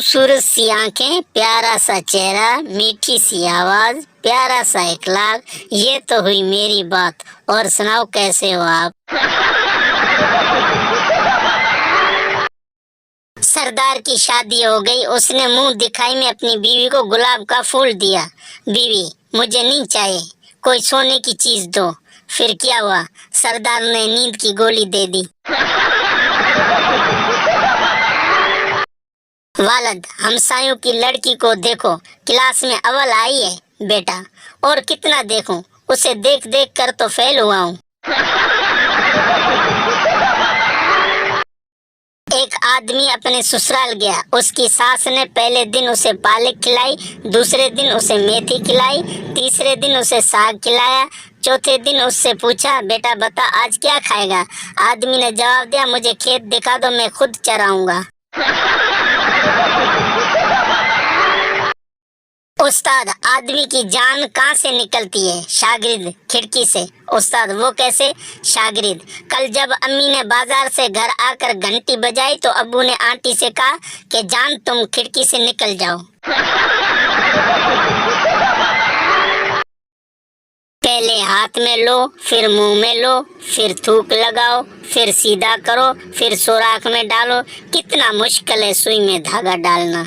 खूबसूरत सी आंखें, प्यारा सा चेहरा, मीठी सी आवाज, प्यारा सा इखलाक, ये तो हुई मेरी बात। और सुनाओ कैसे हो आप? सरदार की शादी हो गई, उसने मुंह दिखाई में अपनी बीवी को गुलाब का फूल दिया। बीवी, मुझे नहीं चाहिए, कोई सोने की चीज दो। फिर क्या हुआ? सरदार ने नींद की गोली दे दी। वालद, हमसायों की लड़की को देखो, क्लास में अव्वल आई है बेटा। और कितना देखूं, उसे देख देख कर तो फेल हुआ हूँ। एक आदमी अपने ससुराल गया। उसकी सास ने पहले दिन उसे पालक खिलाई, दूसरे दिन उसे मेथी खिलाई, तीसरे दिन उसे साग खिलाया, चौथे दिन उससे पूछा, बेटा बता आज क्या खाएगा? आदमी ने जवाब दिया, मुझे खेत दिखा दो, मैं खुद चराऊंगा। उस्ताद, आदमी की जान कहाँ से निकलती है? शागिर्द, खिड़की से। उस्ताद, वो कैसे? शागिर्द, कल जब अम्मी ने बाजार से घर आकर घंटी बजाई तो अब्बू ने आंटी से कहा कि जान तुम खिड़की से निकल जाओ। पहले हाथ में लो, फिर मुंह में लो, फिर थूक लगाओ, फिर सीधा करो, फिर सुराख में डालो। कितना मुश्किल है सुई में धागा डालना।